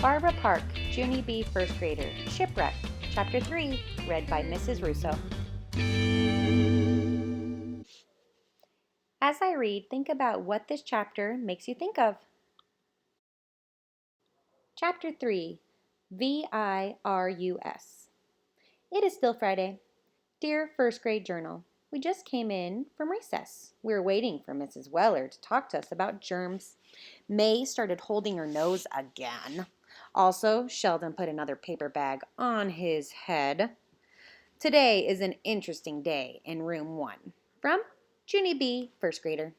Barbara Park, Junie B. First Grader, Shipwrecked, Chapter 3, read by Mrs. Rousseau. As I read, think about what this chapter makes you think of. Chapter 3, VIRUS. It is still Friday. Dear First Grade Journal, we just came in from recess. We were waiting for Mrs. Weller to talk to us about germs. May started holding her nose again. Also, Sheldon put another paper bag on his head. Today is an interesting day in room 1. From Junie B., first grader.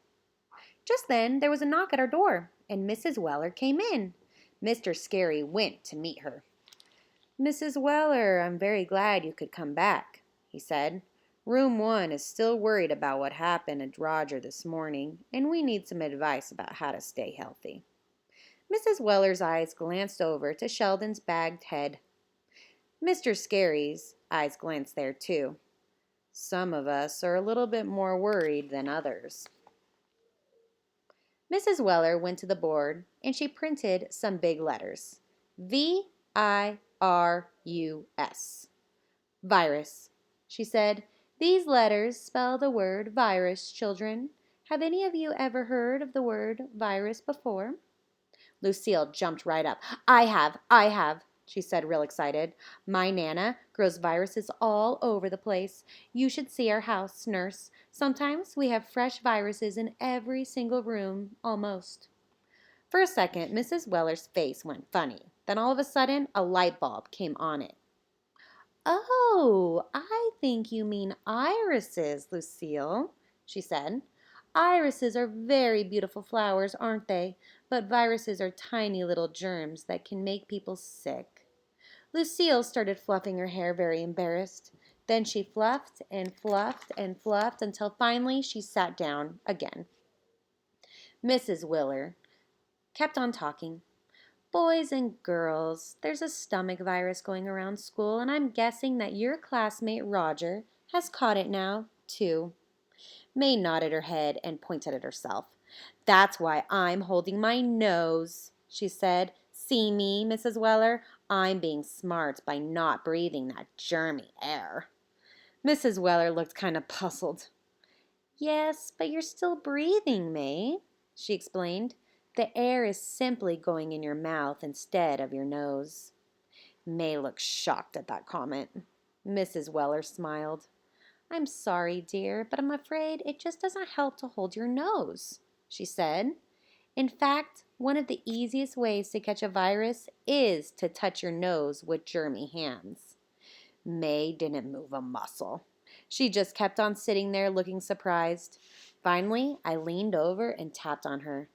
Just then, there was a knock at our door, and Mrs. Weller came in. Mr. Scary went to meet her. Mrs. Weller, I'm very glad you could come back, he said. Room 1 is still worried about what happened to Roger this morning, and we need some advice about how to stay healthy. Mrs. Weller's eyes glanced over to Sheldon's bagged head. Mr. Scary's eyes glanced there too. Some of us are a little bit more worried than others. Mrs. Weller went to the board and she printed some big letters. VIRUS. Virus, she said. These letters spell the word virus, children. Have any of you ever heard of the word virus before? Lucille jumped right up. I have, she said real excited. My Nana grows viruses all over the place. You should see our house, nurse. Sometimes we have fresh viruses in every single room, almost. For a second, Mrs. Weller's face went funny. Then all of a sudden, a light bulb came on it. Oh, I think you mean irises, Lucille, she said. Irises are very beautiful flowers, aren't they? But viruses are tiny little germs that can make people sick. Lucille started fluffing her hair, very embarrassed. Then she fluffed and fluffed and fluffed until finally she sat down again. Mrs. Weller kept on talking. Boys and girls, there's a stomach virus going around school, and I'm guessing that your classmate Roger has caught it now, too. May nodded her head and pointed at herself. That's why I'm holding my nose, she said. See me, Mrs. Weller? I'm being smart by not breathing that germy air. Mrs. Weller looked kind of puzzled. Yes, but you're still breathing, May, she explained. The air is simply going in your mouth instead of your nose. May looked shocked at that comment. Mrs. Weller smiled. I'm sorry, dear, but I'm afraid it just doesn't help to hold your nose, she said. In fact, one of the easiest ways to catch a virus is to touch your nose with germy hands. May didn't move a muscle. She just kept on sitting there looking surprised. Finally, I leaned over and tapped on her.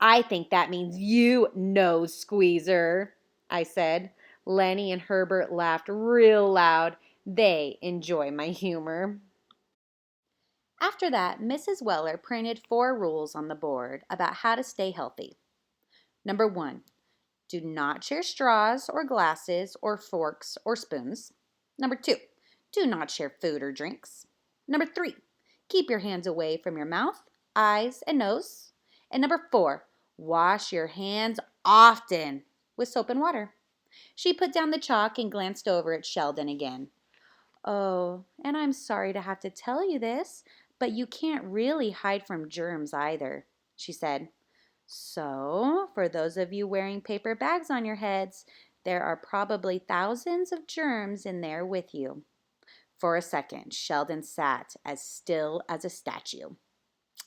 I think that means you nose squeezer, I said. Lenny and Herbert laughed real loud. They enjoy my humor. After that, Mrs. Weller printed 4 rules on the board about how to stay healthy. Number 1, do not share straws or glasses or forks or spoons. Number 2, do not share food or drinks. Number 3, keep your hands away from your mouth, eyes, and nose. And number 4, wash your hands often with soap and water. She put down the chalk and glanced over at Sheldon again. Oh, and I'm sorry to have to tell you this, but you can't really hide from germs either, she said. So, for those of you wearing paper bags on your heads, there are probably thousands of germs in there with you. For a second, Sheldon sat as still as a statue.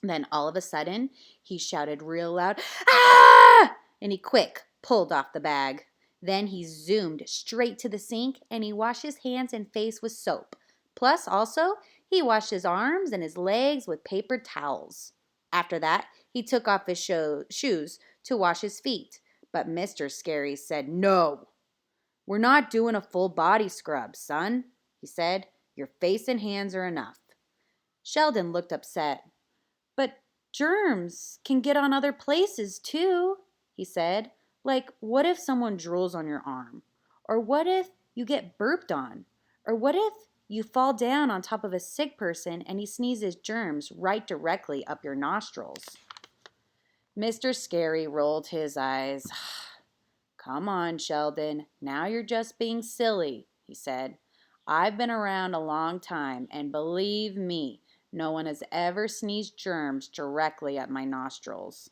Then all of a sudden, he shouted real loud, "Ah!" And he quick pulled off the bag. Then he zoomed straight to the sink and he washed his hands and face with soap. Plus, also, he washed his arms and his legs with paper towels. After that, he took off his shoes to wash his feet. But Mr. Scary said, "No, we're not doing a full body scrub, son," he said. "Your face and hands are enough." Sheldon looked upset. But germs can get on other places too, he said. Like, what if someone drools on your arm? Or what if you get burped on? Or what if you fall down on top of a sick person and he sneezes germs right directly up your nostrils? Mr. Scary rolled his eyes. "Come on, Sheldon. Now you're just being silly," he said. "I've been around a long time, and believe me, no one has ever sneezed germs directly at my nostrils."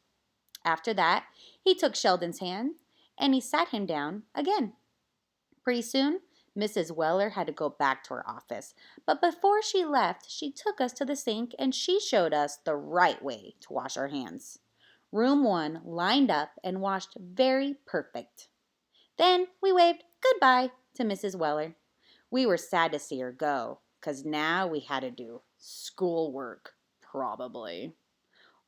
After that, he took Sheldon's hand and he sat him down again. Pretty soon, Mrs. Weller had to go back to her office, but before she left, she took us to the sink and she showed us the right way to wash our hands. Room 1 lined up and washed very perfect. Then we waved goodbye to Mrs. Weller. We were sad to see her go, 'cause now we had to do schoolwork, probably.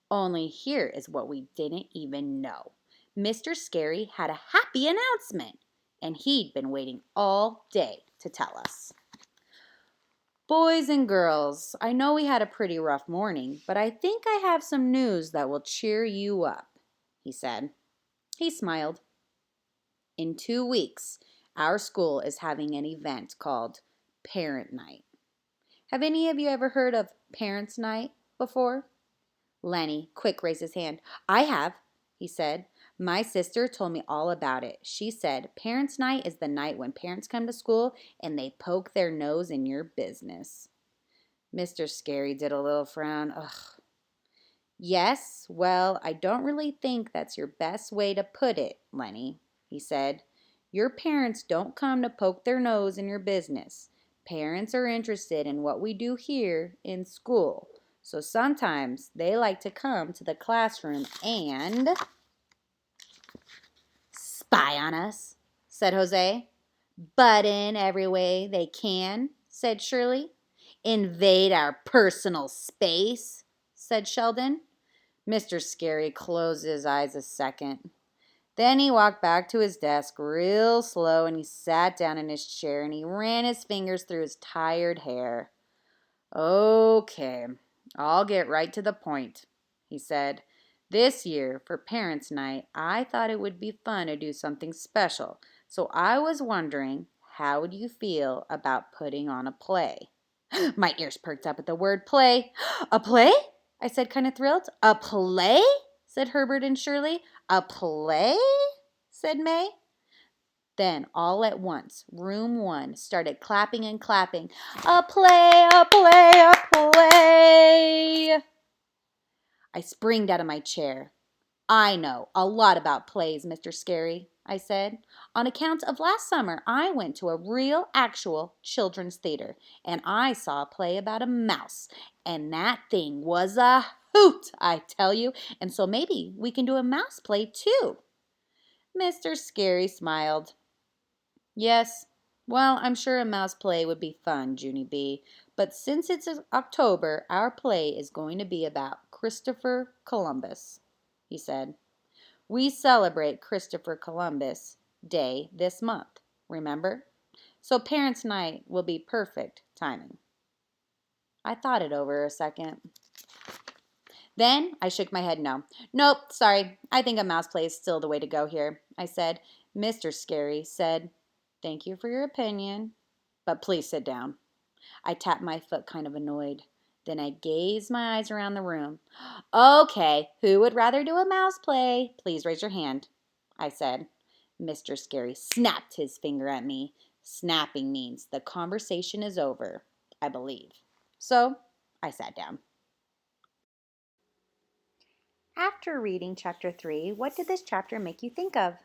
Only here is what we didn't even know. Mr. Scary had a happy announcement, and he'd been waiting all day to tell us. "Boys and girls, I know we had a pretty rough morning, but I think I have some news that will cheer you up," he said. He smiled. "In 2 weeks, our school is having an event called Parent Night. Have any of you ever heard of Parents' Night before?" Lenny quick raised his hand. "I have," he said. "My sister told me all about it. She said Parents' Night is the night when parents come to school and they poke their nose in your business." Mr. Scary did a little frown. "Ugh. Yes, well, I don't really think that's your best way to put it, Lenny," he said. "Your parents don't come to poke their nose in your business. Parents are interested in what we do here in school. So sometimes they like to come to the classroom and spy on us," said Jose. "Butt in every way they can," said Shirley. "Invade our personal space," said Sheldon. Mr. Scary closed his eyes a second. Then he walked back to his desk real slow and he sat down in his chair and he ran his fingers through his tired hair. "Okay, I'll get right to the point," he said. "This year, for Parents' Night, I thought it would be fun to do something special. So I was wondering, how would you feel about putting on a play?" My ears perked up at the word play. "A play?" I said, kind of thrilled. "A play?" said Herbert and Shirley. "A play?" said May. Then, all at once, room 1 started clapping and clapping. "A play, a play, a play!" I springed out of my chair. "I know a lot about plays, Mr. Scary," I said. "On account of last summer, I went to a real, actual children's theater, and I saw a play about a mouse, and that thing was a hoot, I tell you, and so maybe we can do a mouse play, too." Mr. Scary smiled. "Yes, well, I'm sure a mouse play would be fun, Junie B. But since it's October, our play is going to be about Christopher Columbus," he said. "We celebrate Christopher Columbus Day this month, remember? So Parents' Night will be perfect timing." I thought it over a second. Then I shook my head no. "Nope, sorry. I think a mouse play is still the way to go here," I said. Mr. Scary said, "Thank you for your opinion, but please sit down." I tapped my foot, kind of annoyed. Then I gazed my eyes around the room. "Okay, who would rather do a mouse play? Please raise your hand," I said. Mr. Scary snapped his finger at me. Snapping means the conversation is over, I believe. So I sat down. After reading chapter 3, what did this chapter make you think of?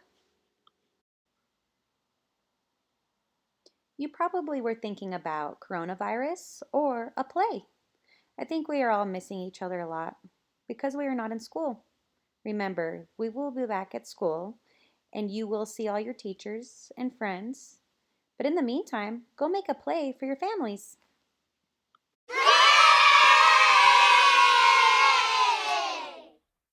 You probably were thinking about coronavirus or a play. I think we are all missing each other a lot because we are not in school. Remember, we will be back at school and you will see all your teachers and friends. But in the meantime, go make a play for your families.